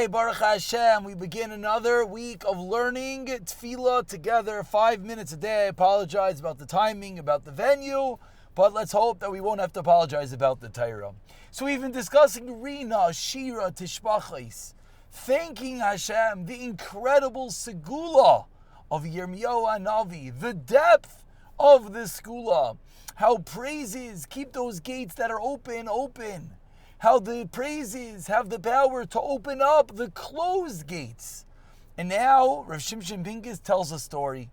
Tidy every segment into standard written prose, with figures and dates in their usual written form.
Hey, Baruch Hashem, we begin another week of learning tefillah together, 5 minutes a day. I apologize about the timing, about the venue, but let's hope that we won't have to apologize about the Torah. So we've been discussing Rina, Shira, Tishbachis, thanking Hashem, the incredible segula of Yirmiyahu Hanavi, the depth of the segula, how praises keep those gates that are open. How the praises have the power to open up the closed gates. And now, Rav Shimshon Pincus tells a story.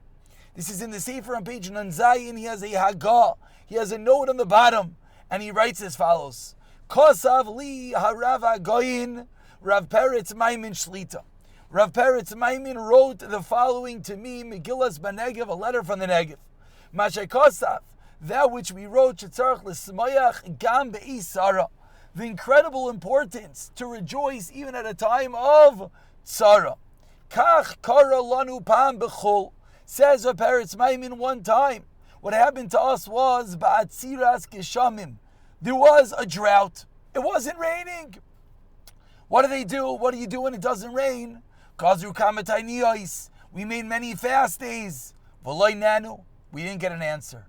This is in the Sefer on page Nanzayin. He has a Haggah. He has a note on the bottom. And he writes as follows. Kosav li harav hagoyin Rav Peretz Maimin Shlita. Rav Peretz Maimin wrote the following to me, Megillas Banegev, a letter from the Negev. Mashay Kosav, that which we wrote, Shetzarach l'smayach gam be'isara. The incredible importance to rejoice even at a time of tzara. Kach kara lanu pam b'chol, says Rav Peretz Maimin one time. What happened to us was ba'atziras geshamim. There was a drought. It wasn't raining. What do they do? What do you do when it doesn't rain? Kazru kamatay niyos. We made many fast days. V'loy nanu. We didn't get an answer.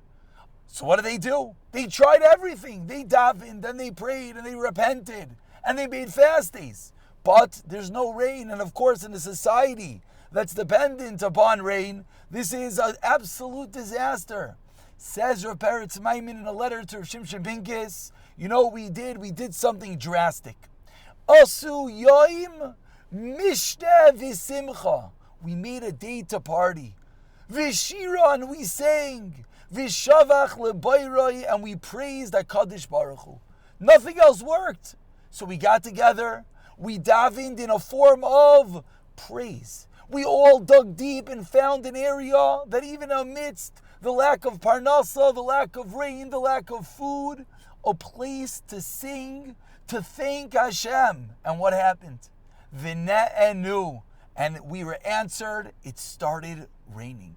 So what do? They tried everything. They davened, and they prayed, and they repented, and they made fast days. But there's no rain, and of course in a society that's dependent upon rain, this is an absolute disaster. Says Rav Peretz Maimin in a letter to Rav Shimshon Pincus, you know what we did? We did something drastic. Asu yoim mishne v'simcha. We made a day to party. V'shiran, we sang. V'shavach lebayroi, and we praised HaKadosh Baruch Hu. Nothing else worked. So we got together, we davened in a form of praise. We all dug deep and found an area that even amidst the lack of parnasa, the lack of rain, the lack of food, a place to sing, to thank Hashem. And what happened? V'ne'enu, and we were answered. It started raining.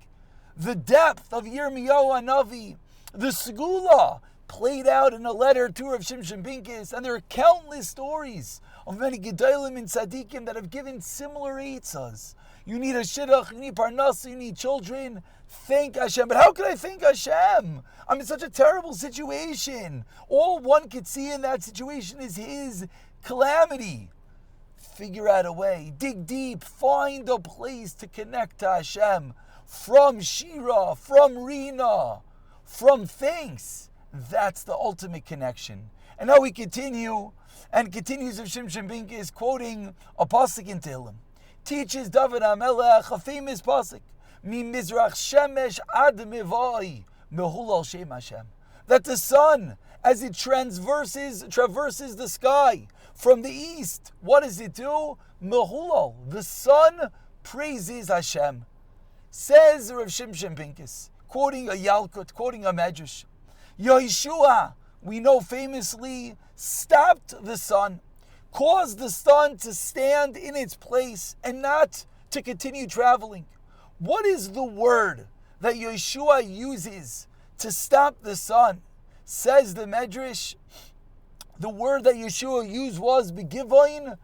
The depth of Yirmiyahu Hanavi, the segula, played out in a letter to Rav Shimshon Pincus, and there are countless stories of many gedolim and tzaddikim that have given similar eitzas. You need a shidduch, you need parnasa, you need children. Thank Hashem. But how can I thank Hashem? I'm in such a terrible situation. All one could see in that situation is His calamity. Figure out a way. Dig deep. Find a place to connect to Hashem. From Shira, from Rina, from thanks. That's the ultimate connection. And now we continue, and continues of Shimshon Pincus quoting a pasuk in Tehillim. Teaches David HaMelech a famous pasuk. Mi mizrach shemesh ad mivai mehulal shem Hashem. That the sun, as it traverses the sky from the east, what does it do? Mehulal. The sun praises Hashem. Says Rav Shimshon Pincus, quoting a Yalkut, quoting a Medrash, Yeshua, we know famously, stopped the sun, caused the sun to stand in its place and not to continue traveling. What is the word that Yeshua uses to stop the sun? Says the Medrash, the word that Yeshua used was begivoin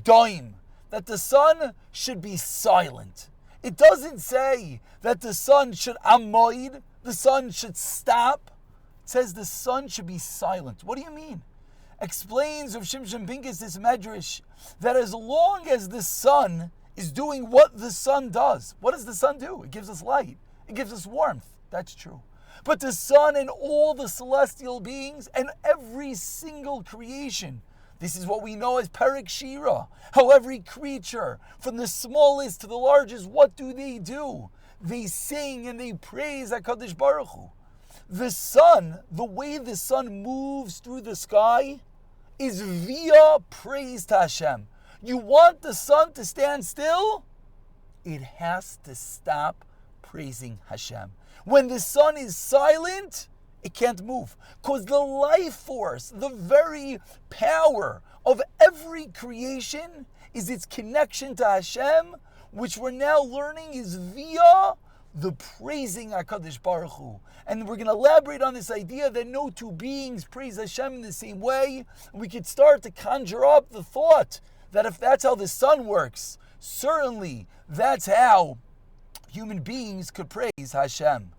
doim, that the sun should be silent. It doesn't say that the sun should amoid, the sun should stop. It says the sun should be silent. What do you mean? Explains Rav Shimshon Pincus this medrash that as long as the sun is doing what the sun does, what does the sun do? It gives us light. It gives us warmth. That's true. But the sun and all the celestial beings and every single creation, this is what we know as Perek Shira. How every creature, from the smallest to the largest, what do? They sing and they praise HaKadosh Baruch Hu. The sun, the way the sun moves through the sky, is via praise to Hashem. You want the sun to stand still? It has to stop praising Hashem. When the sun is silent, it can't move. Because the life force, the very power of every creation is its connection to Hashem, which we're now learning is via the praising HaKadosh Baruch Hu. And we're going to elaborate on this idea that no two beings praise Hashem in the same way. We could start to conjure up the thought that if that's how the sun works, certainly that's how human beings could praise Hashem.